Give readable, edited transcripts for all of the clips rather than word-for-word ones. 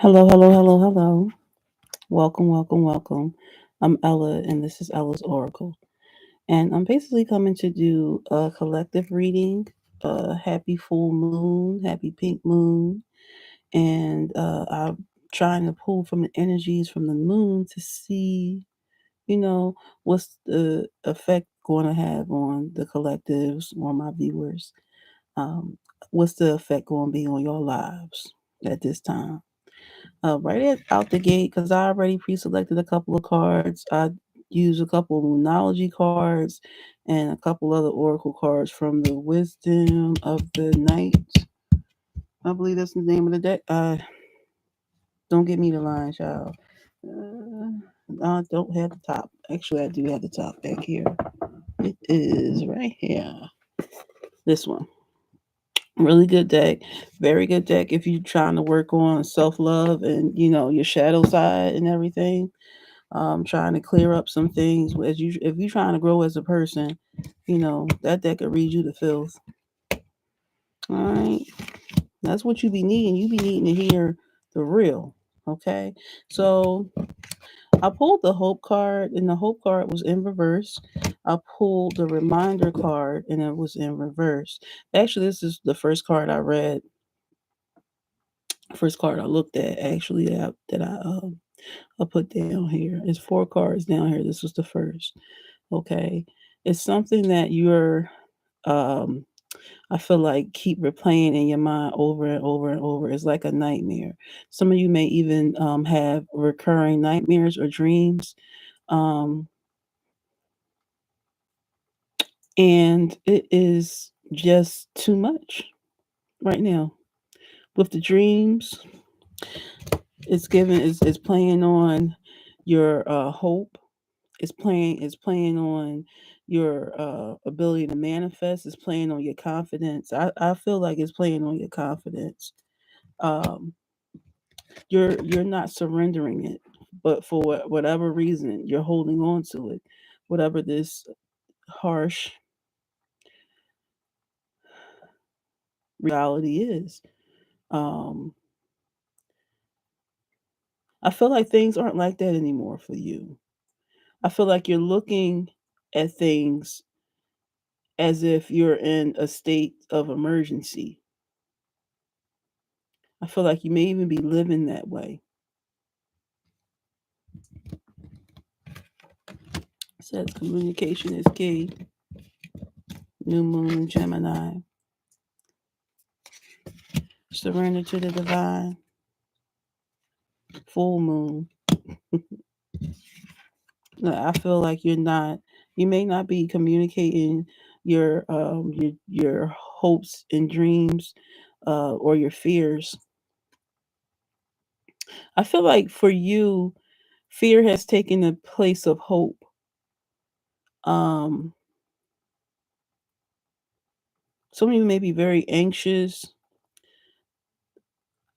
Hello, hello, hello, hello. Welcome, welcome, welcome. I'm Ella, and this is Ella's Oracle. And I'm basically coming to do a collective reading. Happy full moon, happy pink moon. And I'm trying to pull from the energies from the moon to see, you know, what's the effect going to have on the collectives or my viewers. Um, what's the effect going to be on your lives at this time? Out the gate, because I already pre-selected a couple of cards. I used a couple of Moonology cards and a couple other Oracle cards from the Wisdom of the Night. I believe that's the name of the deck. Don't get me the line, child. I don't have the top. Actually, I do have the top back here. It is right here. This one. Really good deck. Very good deck if you're trying to work on self love and your shadow side and everything. Trying to clear up some things as you if you're trying to grow as a person, that could read you the filth. All right, that's what you be needing. You be needing to hear the real. Okay, so I pulled the hope card, and the hope card was in reverse. I pulled the reminder card, and it was in reverse. Actually, this is the first card I read. First card I looked at actually I put down here. It's four cards down here. This was the first. Okay. It's something that um I feel like keep replaying in your mind over and over and over. It's like a nightmare. Some of you may even have recurring nightmares or dreams. Um and it is just too much right now. With the dreams, it's playing on your hope. It's playing on your ability to manifest. It's playing on your confidence. I feel like it's playing on your confidence. Um, you're not surrendering it, but for whatever reason, you're holding on to it. Whatever this harsh reality is. Um, I feel like things aren't like that anymore for you. I feel like you're looking at things as if you're in a state of emergency. I feel like you may even be living that way. It says communication is key. New moon in Gemini. Surrender to the divine. Full moon. I feel like you may not be communicating your hopes and dreams or your fears. I feel like for you, fear has taken the place of hope. Um, some of you may be very anxious.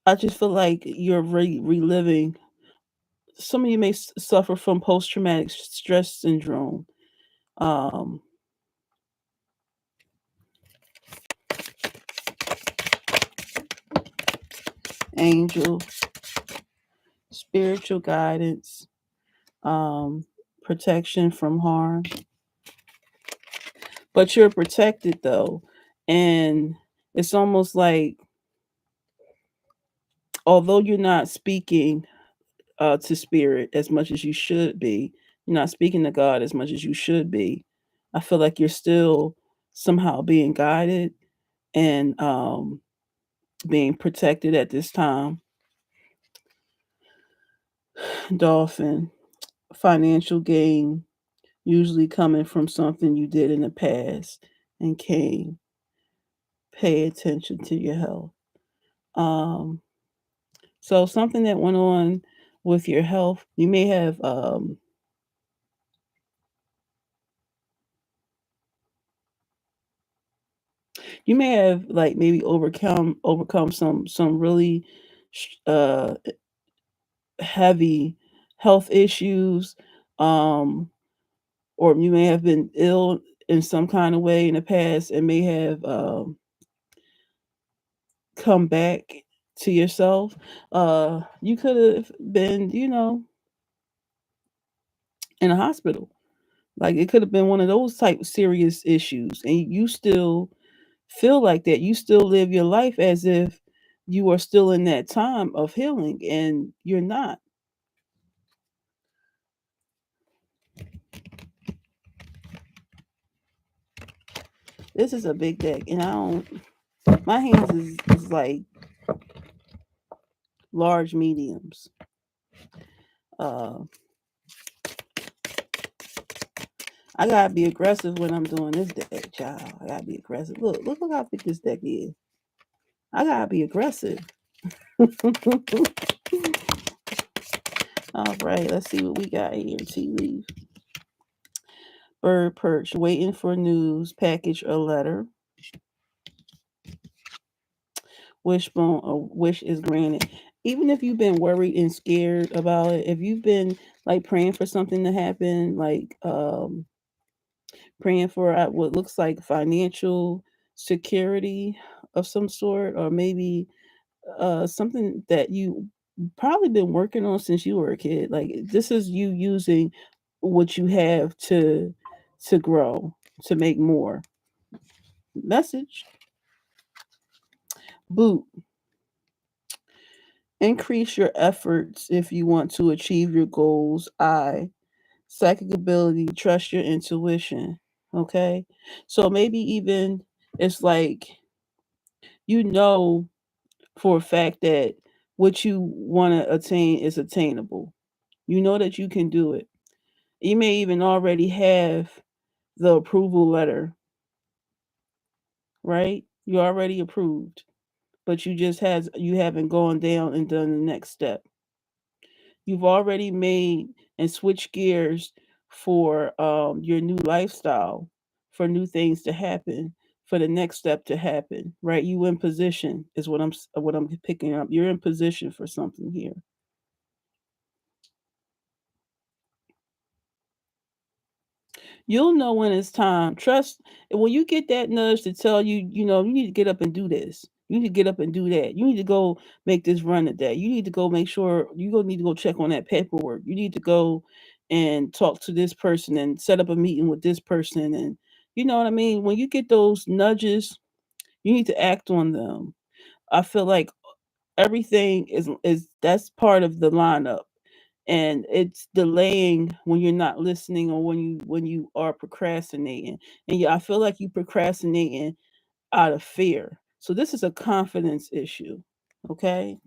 I just feel like you're reliving. Some of you may suffer from post traumatic stress syndrome. Um, angel, spiritual guidance, um, protection from harm. But you're protected though. And it's almost like, although you're not speaking to spirit as much as you should be, you're not speaking to God as much as you should be. I feel like you're still somehow being guided and being protected at this time. Dolphin, financial gain, usually coming from something you did in the past and came. Pay attention to your health. Um, so something that went on with your health, you may have like maybe overcome some really uh heavy health issues, um or you may have been ill in some kind of way in the past and may have come back to yourself, you could have been, in a hospital. Like it could have been one of those type of serious issues, and you still feel like that. You still live your life as if you are still in that time of healing, and you're not. This is a big deck, and I don't. My hands is like large mediums. Uh, I gotta be aggressive when I'm doing this deck, child. I gotta be aggressive. Look how big this deck is. I gotta be aggressive. All right, let's see what we got here. Tea leaf, bird perch, waiting for news, package or letter. Wishbone, a wish is granted. Even if you've been worried and scared about it, if you've been like praying for something to happen, like praying for what looks like financial security of some sort, or maybe something that you probably been working on since you were a kid. Like this is you using what you have to grow, to make more. Message: boot. Increase your efforts if you want to achieve your goals. I psychic ability, trust your intuition. Okay, so maybe even it's like you know for a fact that what you want to attain is attainable. You know that you can do it. You may even already have the approval letter, right? You already approved, but you haven't gone down and done the next step. You've already made and switched gears for your new lifestyle, for new things to happen, for the next step to happen, right? You in position is what I'm picking up. You're in position for something here. You'll know when it's time. Trust when you get that nudge to tell you, you need to get up and do this. You need to get up and do that. You need to go make this run today. You need to go make sure you go need to go check on that paperwork. You need to go and talk to this person and set up a meeting with this person, and you know what I mean? When you get those nudges, you need to act on them. I feel like everything is that's part of the lineup, and it's delaying when you're not listening, or when you are procrastinating. And yeah, I feel like you procrastinating out of fear. So this is a confidence issue. Okay,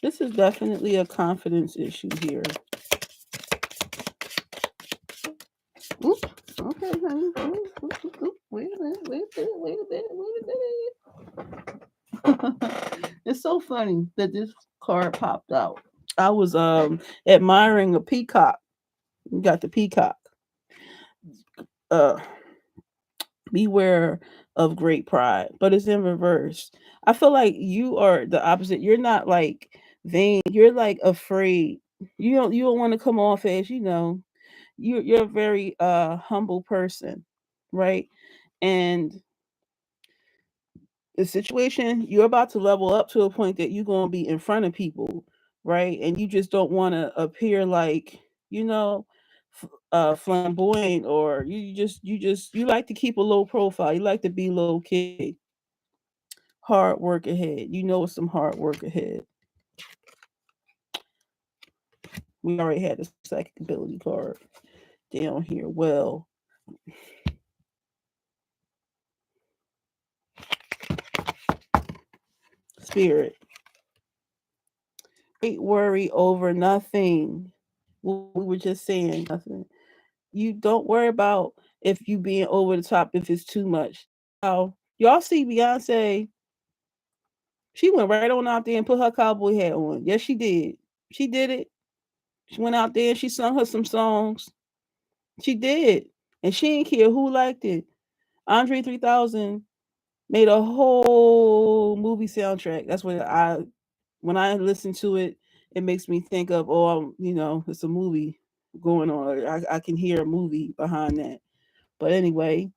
this is definitely a confidence issue here. Oop, okay, honey. Wait a minute, it's so funny that this card popped out. I was admiring a peacock. You got the peacock. Uh Beware of great pride, but it's in reverse. I feel like you are the opposite. You're not like vain. You're like afraid. You don't want to come off as, you're a very humble person, right? And the situation, you're about to level up to a point that you're going to be in front of people, right? And you just don't want to appear like, you know flamboyant, or you like to keep a low profile. You like to be low key. Hard work ahead. You know it's some hard work ahead. We already had the psychic ability card down here. Well, spirit. Great worry over nothing. What we were just saying, nothing. You don't worry about if you being over the top, if it's too much. Now, y'all see Beyonce, she went right on out there and put her cowboy hat on. Yes, she did. She did it. She went out there and she sung her some songs. She did. And she didn't care who liked it. Andre 3000 made a whole movie soundtrack. That's what when I listen to it, it makes me think of, it's a movie going on. I can hear a movie behind that. But anyway,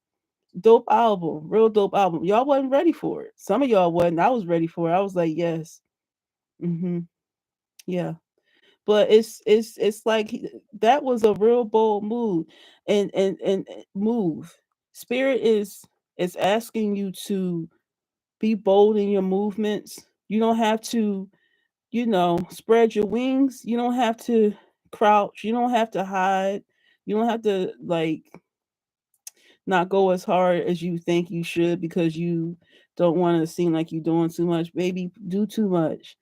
dope album, real dope album. Y'all wasn't ready for it. Some of y'all wasn't. I was ready for it. I was like, yes, hmm, yeah. But it's like that was a real bold move, and move. Spirit is asking you to be bold in your movements. You don't have to, spread your wings. You don't have to crouch. You don't have to hide. You don't have to like not go as hard as you think you should because you don't want to seem like you're doing too much. Baby, do too much.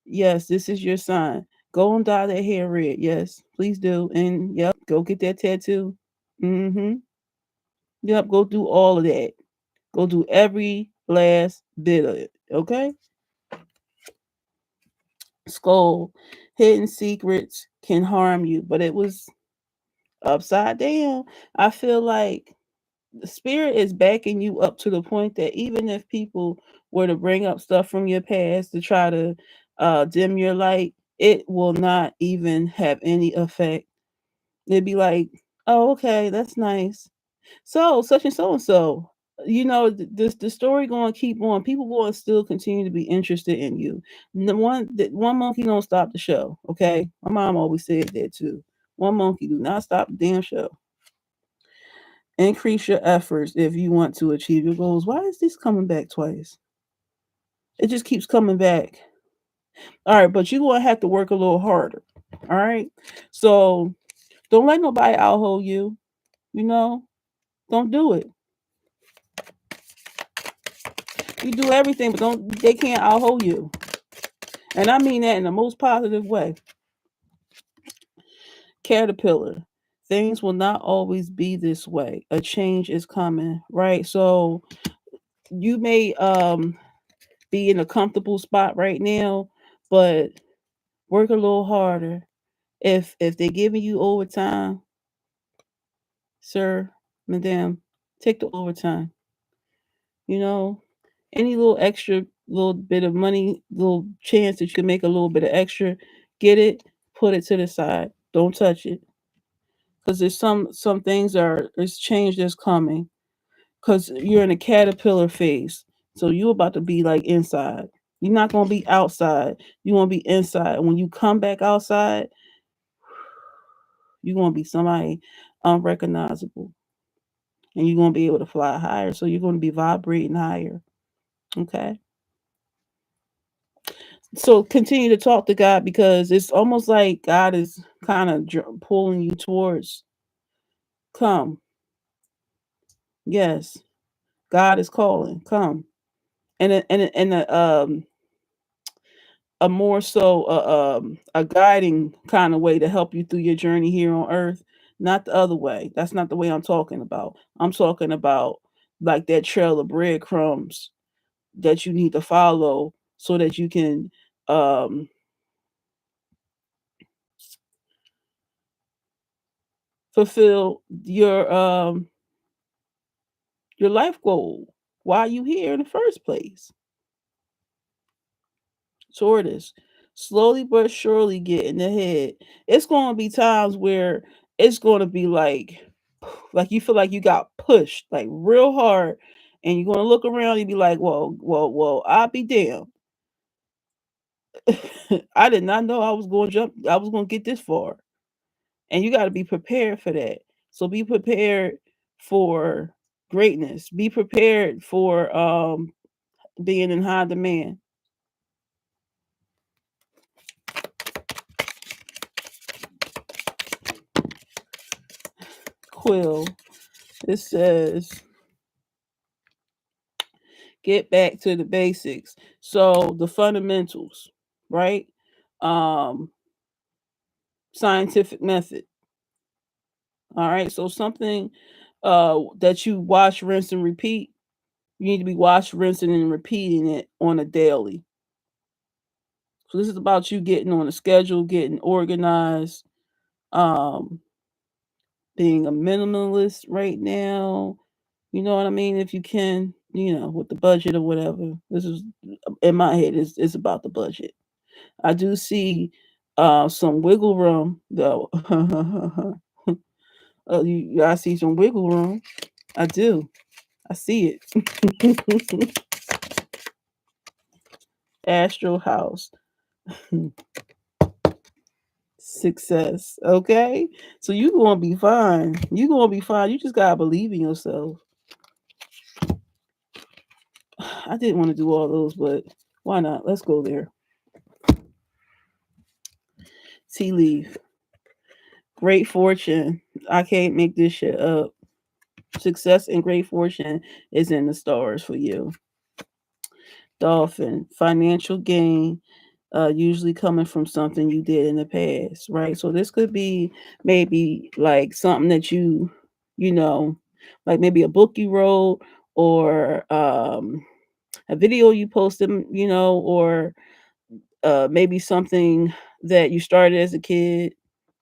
Yes, this is your sign. Go and dye that hair red. Yes, please do. And yep, go get that tattoo. Mm-hmm. Yep, go do all of that. Go do every last bit of it. Okay? Skull. Hidden secrets can harm you, but it was upside down. I feel like the spirit is backing you up to the point that even if people were to bring up stuff from your past to try to dim your light, it will not even have any effect. It'd be like, oh, okay, that's nice. So such and so. The story going to keep on. People going to still continue to be interested in you. One monkey don't stop the show. Okay, my mom always said that too. One monkey do not stop the damn show. Increase your efforts if you want to achieve your goals. Why is this coming back twice? It just keeps coming back. All right, but you're going to have to work a little harder. All right. So don't let nobody outhold you. You know, don't do it. You do everything, but don't they can't outhold you. And I mean that in the most positive way. Caterpillar. Things will not always be this way. A change is coming, right? So you may be in a comfortable spot right now, but work a little harder. If they're giving you overtime, sir, madam, take the overtime. You know, any little extra little bit of money, little chance that you can make a little bit of extra, get it, put it to the side. Don't touch it. Because there's some things are there's change that's coming. Because you're in a caterpillar phase. So you're about to be like inside. You're not gonna be outside. You're gonna be inside. When you come back outside, you're gonna be somebody unrecognizable. And you're gonna be able to fly higher. So you're gonna be vibrating higher. Okay. So continue to talk to God because it's almost like God is kind of pulling you towards come. Yes, God is calling. Come. And a more so a guiding kind of way to help you through your journey here on earth, not the other way. That's not the way I'm talking about. I'm talking about like that trail of breadcrumbs that you need to follow so that you can um fulfill your life goal. Why are you here in the first place? Tortoise. Slowly but surely getting ahead. It's gonna be times where it's gonna be like you feel like you got pushed like real hard, and you're gonna look around and be like, well, I'll be damned. I did not know I was gonna jump, I was gonna get this far. And you gotta be prepared for that. So be prepared for greatness. Be prepared for being in high demand. Quill. It says get back to the basics. So the fundamentals, right? Um, Scientific method. All right. So something that you wash, rinse, and repeat. You need to be wash, rinsing, and repeating it on a daily. So this is about you getting on a schedule, getting organized, um, being a minimalist right now. You know what I mean? If you can, with the budget or whatever. This is in my head. It's about the budget. I do see some wiggle room though. I see some wiggle room. I do. I see it. Astral house. Success. Okay? So you gonna be fine. You gonna be fine. You just gotta believe in yourself. I didn't want to do all those, but why not? Let's go there. Tea leaf. Great fortune. I can't make this shit up. Success and great fortune is in the stars for you. Dolphin. Financial gain. Usually coming from something you did in the past, right? So this could be maybe like something that you know, like maybe a book you wrote or a video you posted, or maybe something that you started as a kid,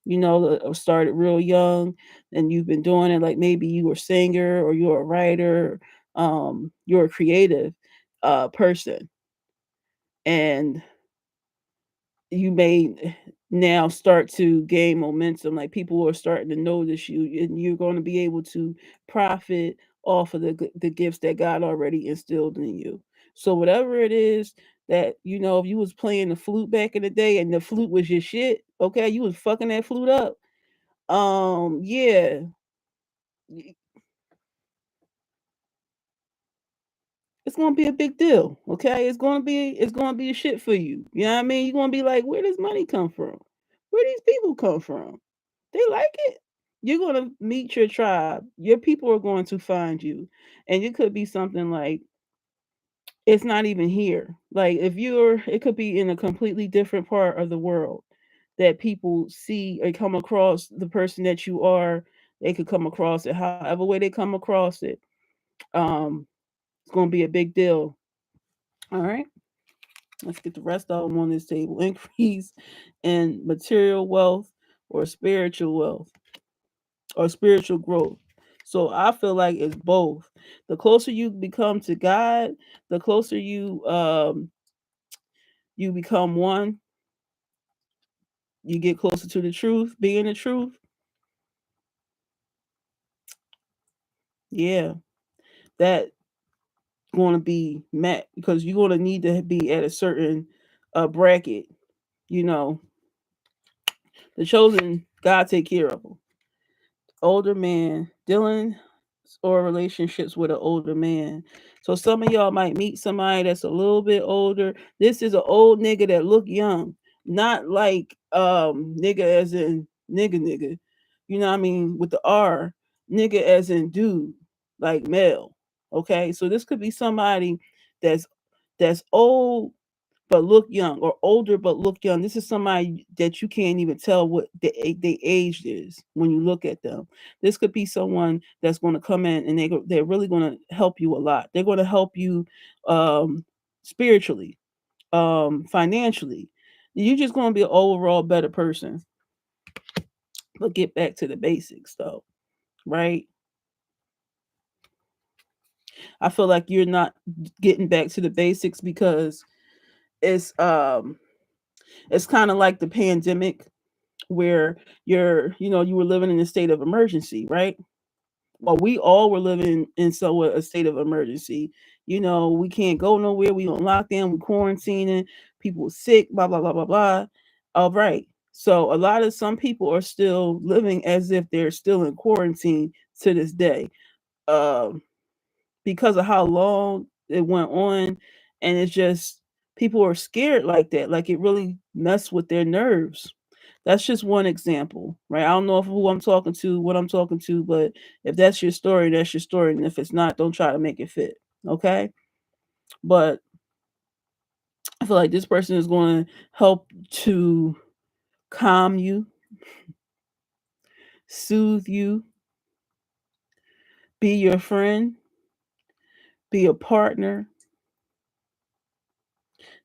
or started real young, and you've been doing it. Like maybe you were a singer or you're a writer, you're a creative person, and you may now start to gain momentum. Like people are starting to notice you, and you're going to be able to profit off of the gifts that God already instilled in you. So whatever it is that, if you was playing the flute back in the day and the flute was your shit, okay, you was fucking that flute up. Yeah, y- it's gonna be a big deal. Okay, it's gonna be a shit for you. You know what I mean? You're gonna be like, where does money come from? Where these people come from? They like it. You're going to meet your tribe. Your people are going to find you. And it could be something like it's not even here. Like it could be in a completely different part of the world that people see or come across the person that you are. They could come across it however way they come across it. Um, it's going to be a big deal. All right. Let's get the rest of them on this table. Increase in material wealth or spiritual wealth or spiritual growth. So I feel like it's both. The closer you become to God, the closer you become one, you get closer to the truth, being the truth. Yeah, that going to be met because you're going to need to be at a certain bracket. You know, the chosen, God take care of them. Older man, dealing or relationships with an older man. So some of y'all might meet somebody that's a little bit older. This is an old nigga that look young, not like nigga as in nigga. You know what I mean? With the R, nigga as in dude, like male. Okay? So this could be somebody that's that's old but look young, or older but look young. This is somebody that you can't even tell what the age is when you look at them. This could be someone that's going to come in and they're really going to help you a lot. They're going to help you spiritually, financially. You're just going to be an overall better person. But get back to the basics though, right? I feel like you're not getting back to the basics because it's um it's kind of like the pandemic where you were living in a state of emergency, right? Well, we all were living in somewhat a state of emergency. We can't go nowhere. We on lockdown. We quarantining. People sick. Blah blah blah blah blah. All right. So some people are still living as if they're still in quarantine to this day, um, because of how long it went on, and it's just people are scared like that. Like it really messed with their nerves. That's just one example, right? I don't know if who I'm talking to, what I'm talking to, but if that's your story, that's your story. And if it's not, don't try to make it fit. Okay. But I feel like this person is going to help to calm you, soothe you, be your friend, be a partner.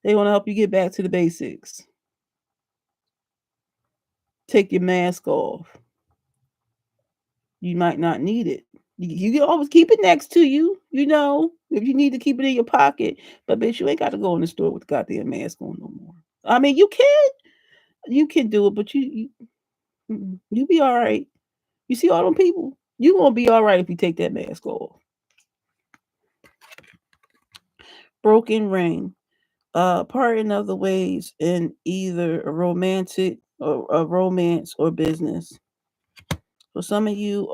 They want to help you get back to the basics. Take your mask off. You might not need it. You can always keep it next to you, if you need to keep it in your pocket. But bitch, you ain't got to go in the store with the goddamn mask on no more. I mean, you can do it, but you be all right. You see all them people? You gonna be all right if you take that mask off. Broken ring. Parting of the ways in either a romantic or a romance or business. So some of you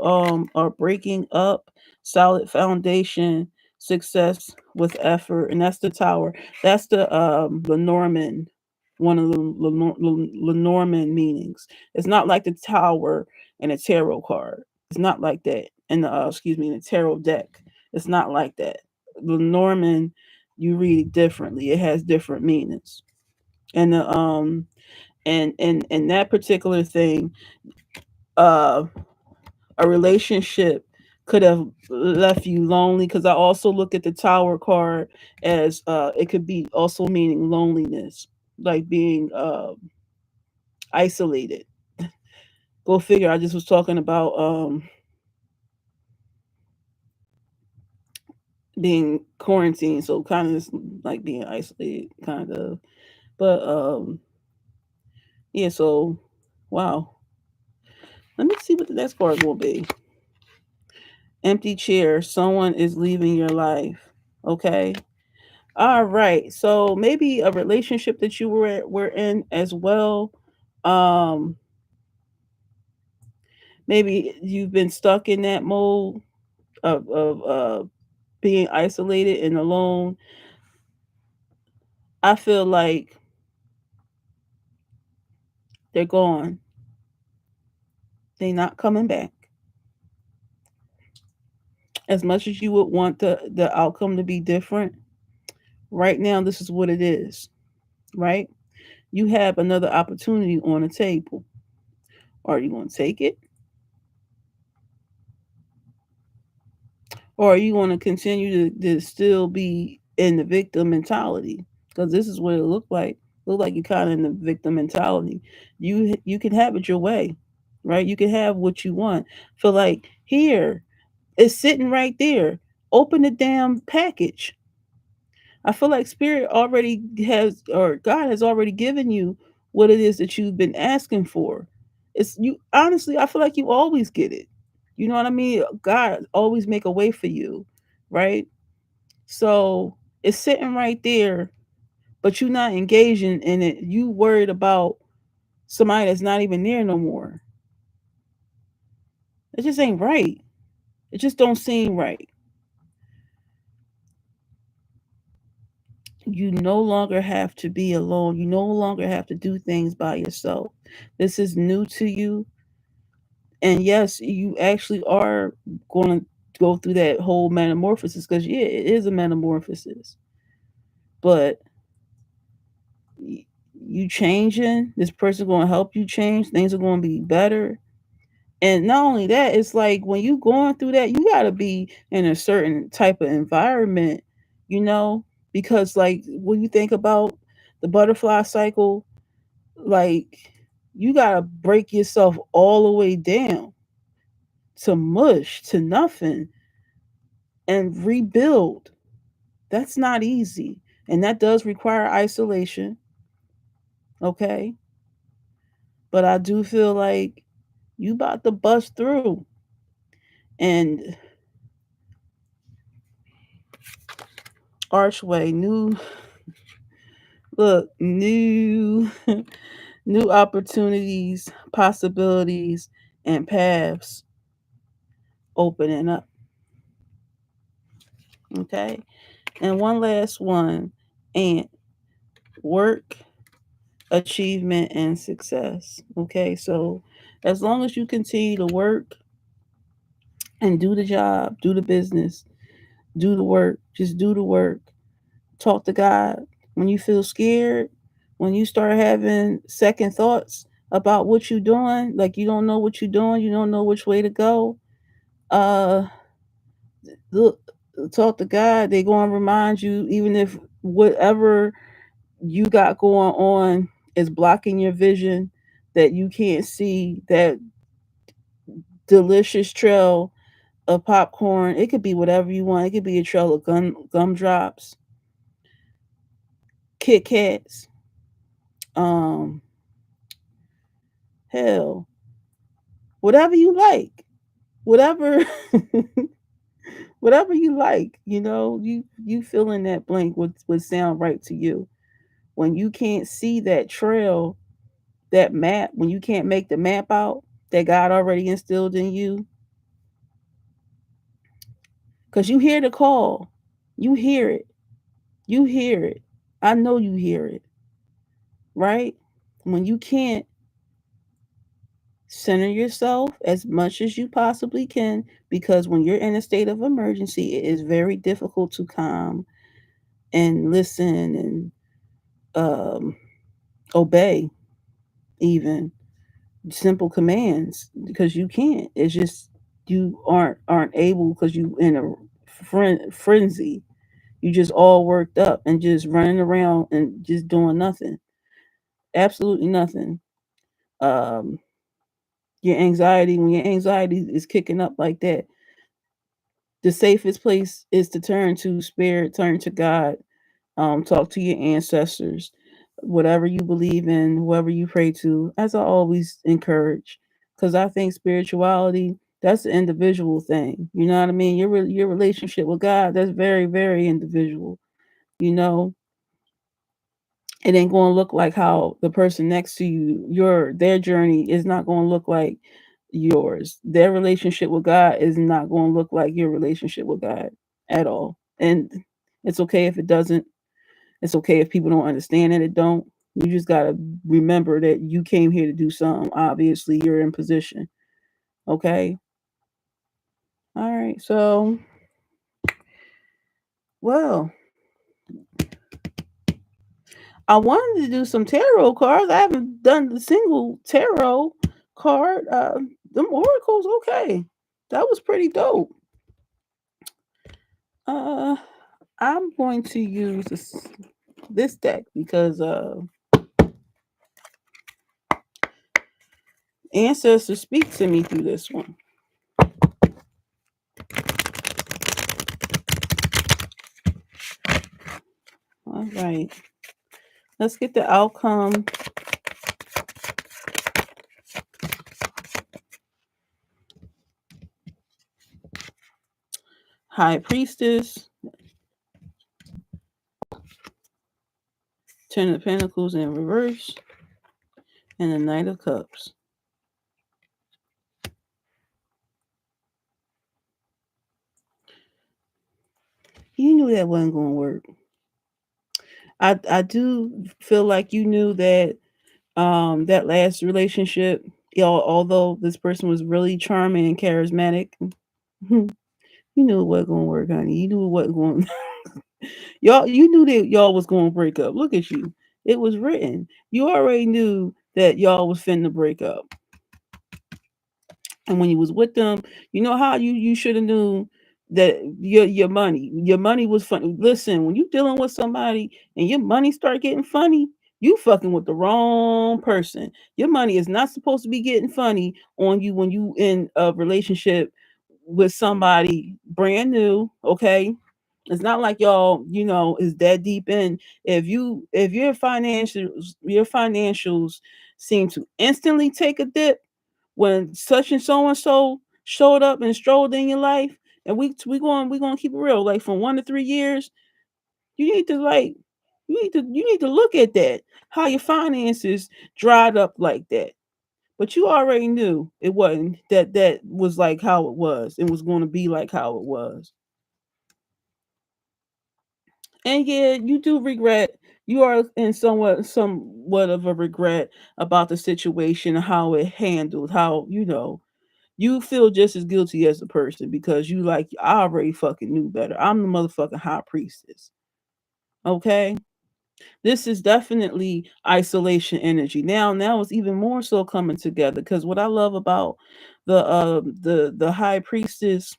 are breaking up solid foundation, success with effort, and that's the tower. That's the Lenormand, one of the Lenormand meanings. It's not like the tower in a tarot card. It's not like that. In the excuse me, in the tarot deck. It's not like that. Lenormand, you read it differently. It has different meanings. And the and that particular thing, uh a relationship could have left you lonely, because I also look at the tower card as it could be also meaning loneliness, like being isolated. Go figure. I just was talking about being quarantined, so kind of just like being isolated, kind of. But yeah, so wow. Let me see what the next card will be. Empty chair. Someone is leaving your life. Okay. All right. So maybe a relationship that you were in as well. Um, maybe you've been stuck in that mode of being isolated and alone. I feel like they're gone. They're not coming back. As much as you would want the outcome to be different, right now this is what it is. Right? You have another opportunity on the table. Are you going to take it, or are you going to continue to still be in the victim mentality? Because this is what it looked like. Look like you're kind of in the victim mentality. You can have it your way, right? You can have what you want. Feel like here it's sitting right there. Open the damn package. I feel like spirit already has, or God has already given you what it is that you've been asking for. It's you honestly, I feel like you always get it. You know what I mean? God always make a way for you, right? So it's sitting right there, but you're not engaging in it. You worried about somebody that's not even there no more. It just ain't right. It just don't seem right. You no longer have to be alone. You no longer have to do things by yourself. This is new to you. And yes, you actually are going to go through that whole metamorphosis, because, yeah, it is a metamorphosis. But you changing, this person going to help you change. Things are going to be better. And not only that, it's like when you going through that, you got to be in a certain type of environment, you know, because like when you think about the butterfly cycle, like you got to break yourself all the way down to mush, to nothing, and rebuild. That's not easy. And that does require isolation, okay? But I do feel like you about to bust through. And archway, new look, new new opportunities, possibilities, and paths opening up. Okay. And one last one, and work, achievement, and success. Okay. So as long as you continue to work and do the job, do the business, do the work, just do the work, talk to God. When you feel scared, when you start having second thoughts about what you're doing, like you don't know what you're doing, you don't know which way to go, uh look, talk to God. They're going to remind you, even if whatever you got going on is blocking your vision, that you can't see that delicious trail of popcorn. It could be whatever you want. It could be a trail of gumdrops, Kit Kats, um, hell, whatever you like. whatever whatever you like, you fill in that blank would sound right to you. When you can't see that trail, that map, when you can't make the map out that God already instilled in you, because you hear the call. You hear it. You hear it. I know you hear it, right? When you can't center yourself as much as you possibly can, because when you're in a state of emergency, it is very difficult to calm and listen and um, obey even simple commands because you can't. It's just you aren't able because you in a frenzy. You just all worked up and just running around and just doing nothing, absolutely nothing. Um, your anxiety, when your anxiety is kicking up like that, the safest place is to turn to spirit, turn to God, talk to your ancestors, whatever you believe in, whoever you pray to, as I always encourage. Because I think spirituality, that's an individual thing. You know what I mean? Your relationship with God, that's very, very individual. You know, it ain't going to look like how the person next to you, their journey is not going to look like yours. Their relationship with God is not going to look like your relationship with God at all. And it's okay if it doesn't. It's okay if people don't understand it. It don't. You just got to remember that you came here to do something. Obviously, you're in position. Okay. All right. So, well, I wanted to do some tarot cards. I haven't done the single tarot card. Them oracles, okay. That was pretty dope. Uh, I'm going to use this deck because ancestors speak to me through this one. All right. Let's get the outcome. High Priestess, Ten of Pentacles in reverse, and the Knight of Cups. You knew that wasn't going to work. I do feel like you knew that that last relationship, although this person was really charming and charismatic, you knew it wasn't going to work, honey. You knew it wasn't going. Y'all, you knew that y'all was going to break up. Look at you. It was written. You already knew that y'all was finna break up. And when you was with them, you know how you should have knew that your money was funny. Listen, when you dealing with somebody and your money start getting funny, you fucking with the wrong person. Your money is not supposed to be getting funny on you when you in a relationship with somebody brand new. Okay, it's not like y'all, is that deep in. If your financials seem to instantly take a dip when such and so showed up and strolled in your life, and we going to keep it real, like from 1 to 3 years, you need to like you need to look at that, how your finances dried up like that. But you already knew it wasn't that was like how it was. It was going to be like how it was. And yeah, you do regret. You are in somewhat of a regret about the situation, how it handled, how you feel just as guilty as the person because you like I already fucking knew better. I'm the motherfucking high priestess. Okay? This is definitely isolation energy. Now it's even more so coming together because what I love about the high priestess,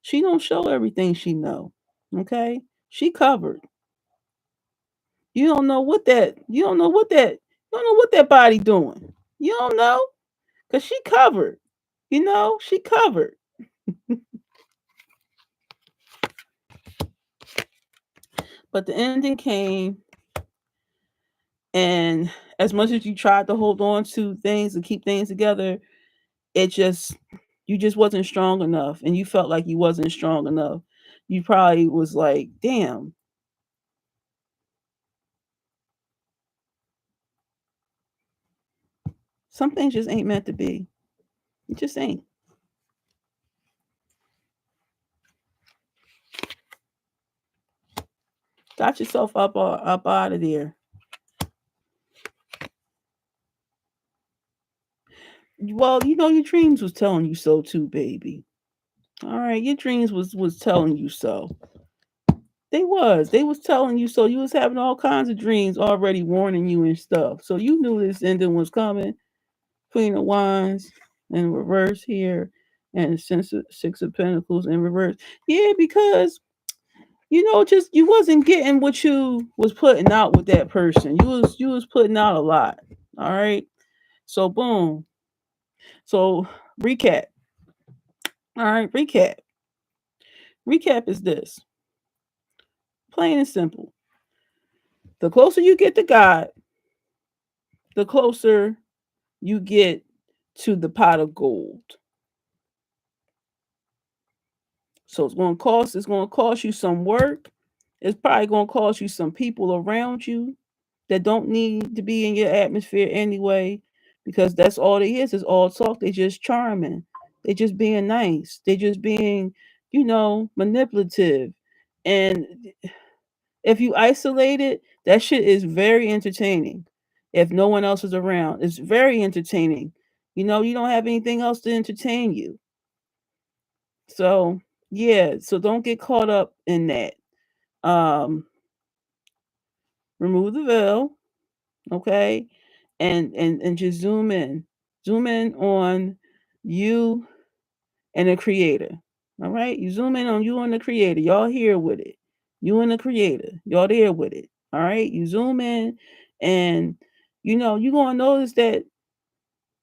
she don't show everything she know. Okay? She covered. You don't know what that body doing. You don't know cuz she covered. She covered. But the ending came, and as much as you tried to hold on to things and keep things together, it just You just wasn't strong enough, and you felt like you wasn't strong enough. You probably was like, damn, some things just ain't meant to be. It just ain't. Got yourself up out of there. Well, your dreams was telling you so too, baby. All right, your dreams was telling you so. They was telling you so. You was having all kinds of dreams already warning you and stuff. So you knew this ending was coming. Queen of Wands in reverse here, and Six of Pentacles in reverse. Yeah, because just you wasn't getting what you was putting out with that person. You was putting out a lot. All right. So boom. So recap. All right, recap. Recap is this. Plain and simple. The closer you get to God, the closer you get to the pot of gold. So it's gonna cost you some work. It's probably gonna cost you some people around you that don't need to be in your atmosphere anyway, because that's all it is all talk. They just charming. They just being nice. They just being, manipulative. And if you isolate it, that shit is very entertaining. If no one else is around, it's very entertaining. You don't have anything else to entertain you. So, yeah, so don't get caught up in that. Um, remove the veil, okay? And just zoom in. Zoom in on you and the creator. All right? You zoom in on you and the creator. Y'all here with it. You and the creator. Y'all there with it. All right? You zoom in and you're gonna notice that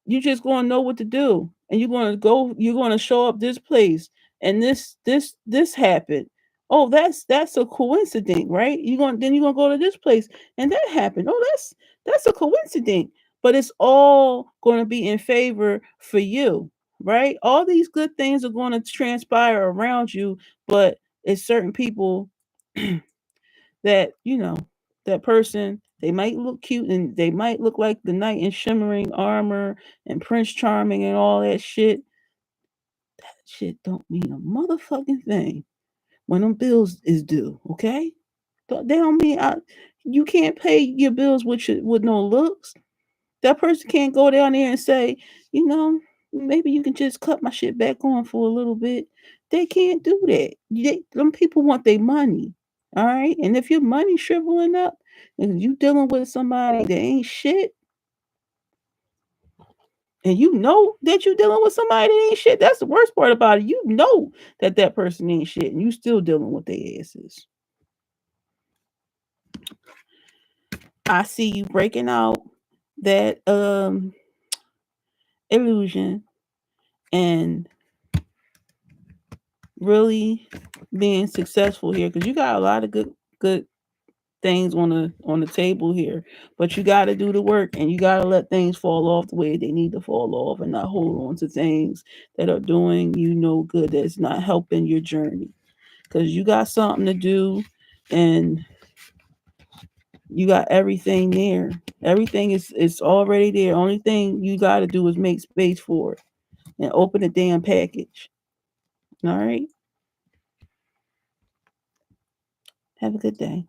you just gonna know what to do, and you're gonna show up this place, and this happened. Oh, that's a coincidence, right? You're gonna go to this place, and that happened. Oh, that's a coincidence. But it's all gonna be in favor for you, right? All these good things are gonna transpire around you, but it's certain people that that person, they might look cute, and they might look like the knight in shimmering armor and Prince Charming and all that shit. That shit don't mean a motherfucking thing when them bills is due. Okay, they don't mean you can't pay your bills with no looks. That person can't go down there and say, you know, maybe you can just cut my shit back on for a little bit. They can't do that. Them people want their money. All right. And if your money shriveling up and you dealing with somebody that ain't shit, and you know that you dealing with somebody that ain't shit, that's the worst part about it. You know that that person ain't shit, and you still dealing with their asses. I see you breaking out that illusion and really being successful here, because you got a lot of good things on the table here, but you got to do the work, and you got to let things fall off the way they need to fall off, and not hold on to things that are doing you no good, that's not helping your journey, because you got something to do, and you got everything there. Everything is already there. Only thing you got to do is make space for it and open the damn package. All right, have a good day.